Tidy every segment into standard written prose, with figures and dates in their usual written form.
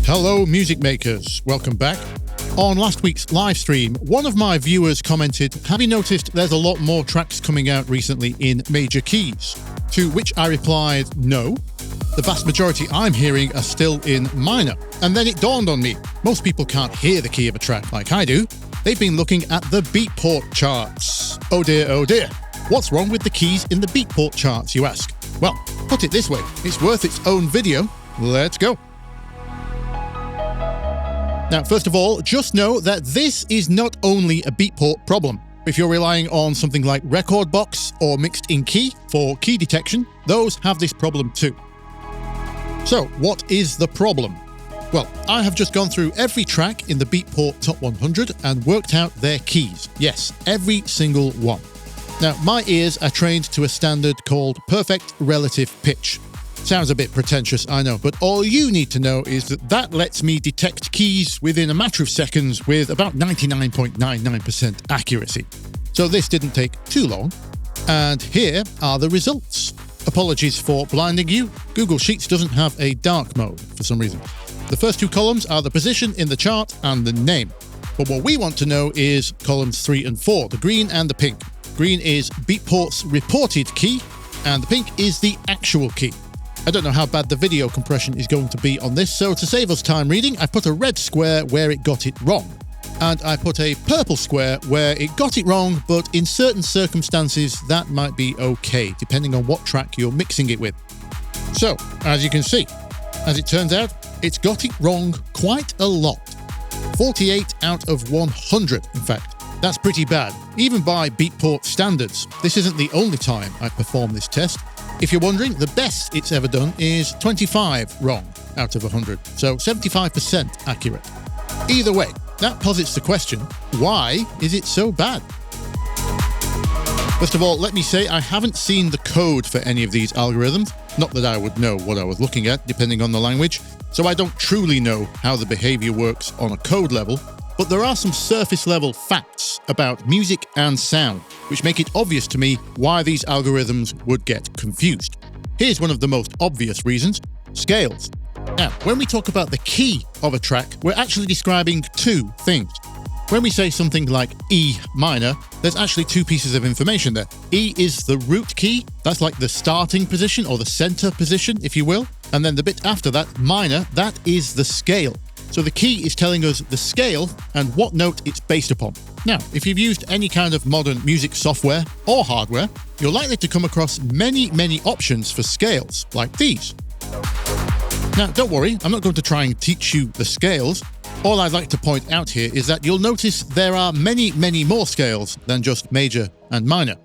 Hello music makers, welcome back. On last week's live stream, one of my viewers commented, have you noticed there's a lot more tracks coming out recently in major keys? To which I replied, no. The vast majority I'm hearing are still in minor. And then it dawned on me, most people can't hear the key of a track like I do. They've been looking at the Beatport charts. Oh dear, oh dear. What's wrong with the keys in the Beatport charts, you ask? Well, put it this way, it's worth its own video. Let's go. Now, first of all, just know that this is not only a Beatport problem. If you're relying on something like Rekordbox or Mixed in Key for key detection, those have this problem too. So, what is the problem? Well, I have just gone through every track in the Beatport Top 100 and worked out their keys. Yes, every single one. Now, my ears are trained to a standard called perfect relative pitch. Sounds a bit pretentious, I know, but all you need to know is that that lets me detect keys within a matter of seconds with about 99.99% accuracy. So this didn't take too long. And here are the results. Apologies for blinding you. Google Sheets doesn't have a dark mode for some reason. The first two columns are the position in the chart and the name. But what we want to know is columns 3 and 4, the green and the pink. Green is Beatport's reported key, and the pink is the actual key. I don't know how bad the video compression is going to be on this, so to save us time reading, I put a red square where it got it wrong. And I put a purple square where it got it wrong, but in certain circumstances that might be okay, depending on what track you're mixing it with. So, as you can see, as it turns out, it's got it wrong quite a lot. 48 out of 100, in fact. That's pretty bad, even by Beatport standards. This isn't the only time I performed this test. If you're wondering, the best it's ever done is 25 wrong out of 100, so 75% accurate. Either way, that posits the question, why is it so bad? First of all, let me say I haven't seen the code for any of these algorithms, not that I would know what I was looking at, depending on the language, so I don't truly know how the behavior works on a code level, but there are some surface-level facts about music and sound, which make it obvious to me why these algorithms would get confused. Here's one of the most obvious reasons: scales. Now, when we talk about the key of a track, we're actually describing two things. When we say something like E minor, there's actually two pieces of information there. E is the root key, that's like the starting position or the center position, if you will. And then the bit after that, minor, that is the scale. So the key is telling us the scale and what note it's based upon. Now, if you've used any kind of modern music software or hardware, you're likely to come across many options for scales, like these. Now, don't worry, I'm not going to try and teach you the scales. All I'd like to point out here is that you'll notice there are many more scales than just major and minor.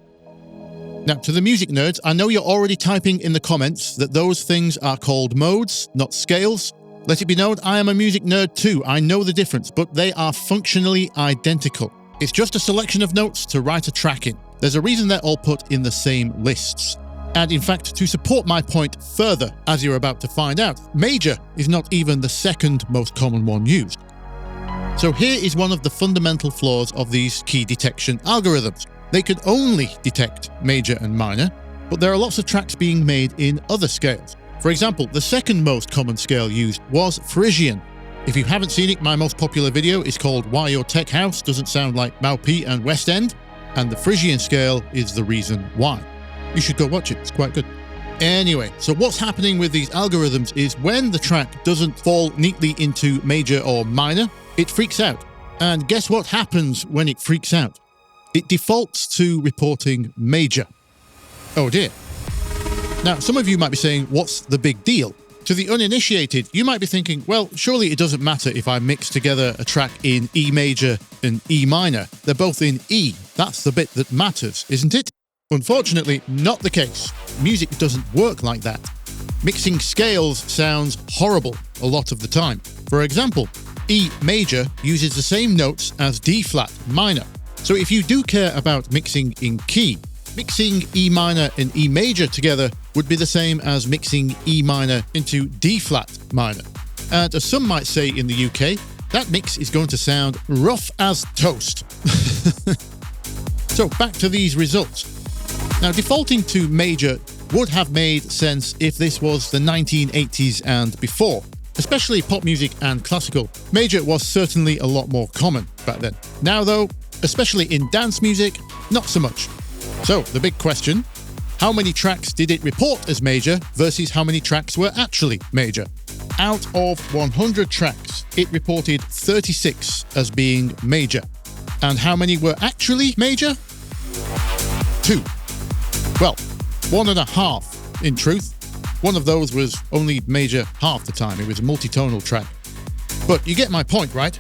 Now, to the music nerds, I know you're already typing in the comments that those things are called modes, not scales. Let it be known, I am a music nerd too. I know the difference, but they are functionally identical. It's just a selection of notes to write a track in. There's a reason they're all put in the same lists. And in fact, to support my point further, as you're about to find out, major is not even the second most common one used. So here is one of the fundamental flaws of these key detection algorithms. They could only detect major and minor, but there are lots of tracks being made in other scales. For example, the second most common scale used was Phrygian. If you haven't seen it, my most popular video is called Why Your Tech House Doesn't Sound Like Maupie and West End, and the Phrygian scale is the reason why. You should go watch it, it's quite good. Anyway, so what's happening with these algorithms is when the track doesn't fall neatly into major or minor, it freaks out. And guess what happens when it freaks out? It defaults to reporting major. Oh dear. Now, some of you might be saying, what's the big deal? To the uninitiated, you might be thinking, well, surely it doesn't matter if I mix together a track in E major and E minor. They're both in E. That's the bit that matters, isn't it? Unfortunately, not the case. Music doesn't work like that. Mixing scales sounds horrible a lot of the time. For example, E major uses the same notes as D flat minor. So if you do care about mixing in key, mixing E minor and E major together would be the same as mixing E minor into D flat minor. And as some might say in the UK, that mix is going to sound rough as toast. So back to these results. Now, defaulting to major would have made sense if this was the 1980s and before. especially pop music and classical. Major was certainly a lot more common back then. Now though, especially in dance music, not so much. So the big question, how many tracks did it report as major versus how many tracks were actually major? Out of 100 tracks, it reported 36 as being major. And how many were actually major? 2. Well, 1.5 in truth. One of those was only major half the time. It was a multi-tonal track. But you get my point, right?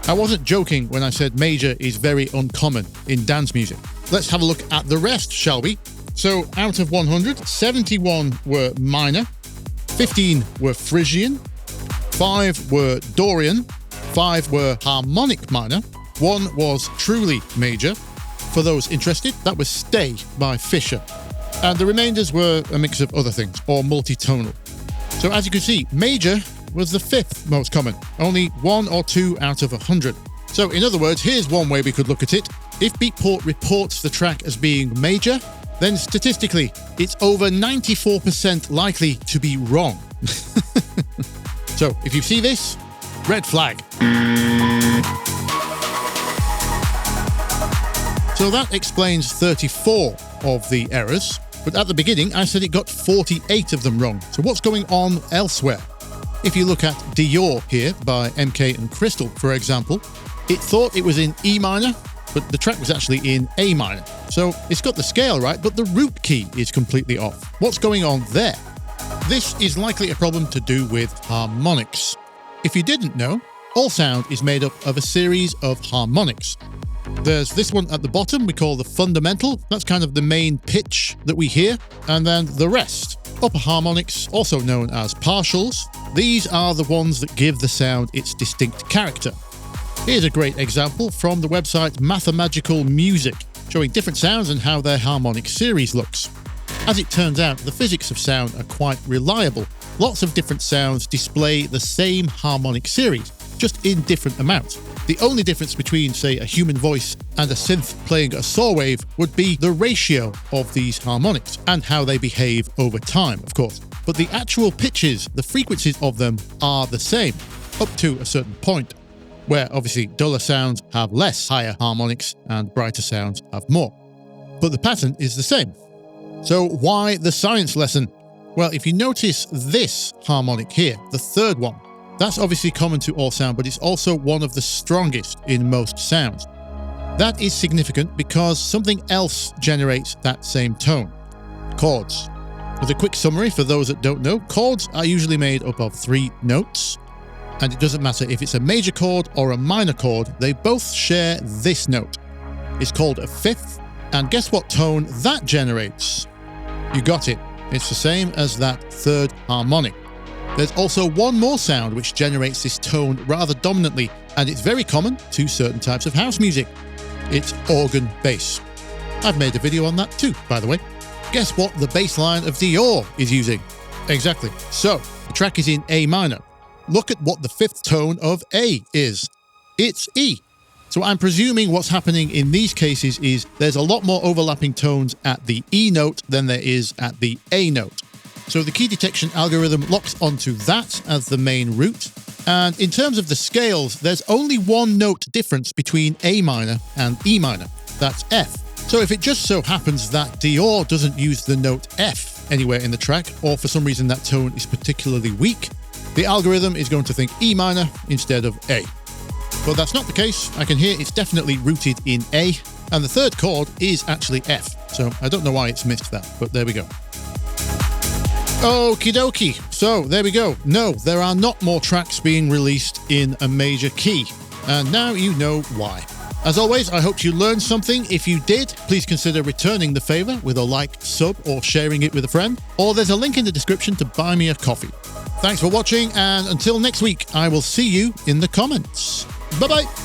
I wasn't joking when I said major is very uncommon in dance music. Let's have a look at the rest, shall we? So out of 100, 71 were minor, 15 were Phrygian, 5 were Dorian, 5 were harmonic minor, 1 was truly major. For those interested, that was Stay by Fisher. And the remainders were a mix of other things, or multi-tonal. So as you can see, major was the 5th most common, only 1 or 2 out of 100. So in other words, here's one way we could look at it. If Beatport reports the track as being major, then statistically, it's over 94% likely to be wrong. So if you see this, red flag. So that explains 34 of the errors, but at the beginning I said it got 48 of them wrong. So what's going on elsewhere? If you look at Dior here by MK and Crystal, for example, it thought it was in E minor, but the track was actually in A minor. So it's got the scale right, but the root key is completely off. What's going on there? This is likely a problem to do with harmonics. If you didn't know, all sound is made up of a series of harmonics. There's this one at the bottom we call the fundamental. That's kind of the main pitch that we hear. And then the rest. Upper harmonics, also known as partials. These are the ones that give the sound its distinct character. Here's a great example from the website Mathemagical Music, showing different sounds and how their harmonic series looks. As it turns out, the physics of sound are quite reliable. Lots of different sounds display the same harmonic series, just in different amounts. The only difference between, say, a human voice and a synth playing a saw wave would be the ratio of these harmonics and how they behave over time, of course. But the actual pitches, the frequencies of them are the same, up to a certain point, where obviously duller sounds have less higher harmonics and brighter sounds have more. But the pattern is the same. So why the science lesson? Well, if you notice this harmonic here, the third one, that's obviously common to all sound, but it's also one of the strongest in most sounds. That is significant because something else generates that same tone. Chords. As a quick summary for those that don't know, chords are usually made up of 3 notes. And it doesn't matter if it's a major chord or a minor chord, they both share this note. It's called a fifth, and guess what tone that generates? You got it. It's the same as that third harmonic. There's also one more sound which generates this tone rather dominantly, and it's very common to certain types of house music. It's organ bass. I've made a video on that too, by the way. Guess what the bass line of Dior is using? Exactly. So, the track is in A minor. Look at what the 5th tone of A is. It's E. So I'm presuming what's happening in these cases is there's a lot more overlapping tones at the E note than there is at the A note. So the key detection algorithm locks onto that as the main root. And in terms of the scales, there's only one note difference between A minor and E minor. That's F. So if it just so happens that Dior doesn't use the note F anywhere in the track, or for some reason that tone is particularly weak, the algorithm is going to think E minor instead of A. But that's not the case. I can hear it's definitely rooted in A, and the third chord is actually F. So I don't know why it's missed that, but there we go. Okie dokie. So there we go. No, there are not more tracks being released in a major key. And now you know why. As always, I hope you learned something. If you did, please consider returning the favor with a like, sub, or sharing it with a friend. Or there's a link in the description to buy me a coffee. Thanks for watching, and until next week, I will see you in the comments. Bye-bye.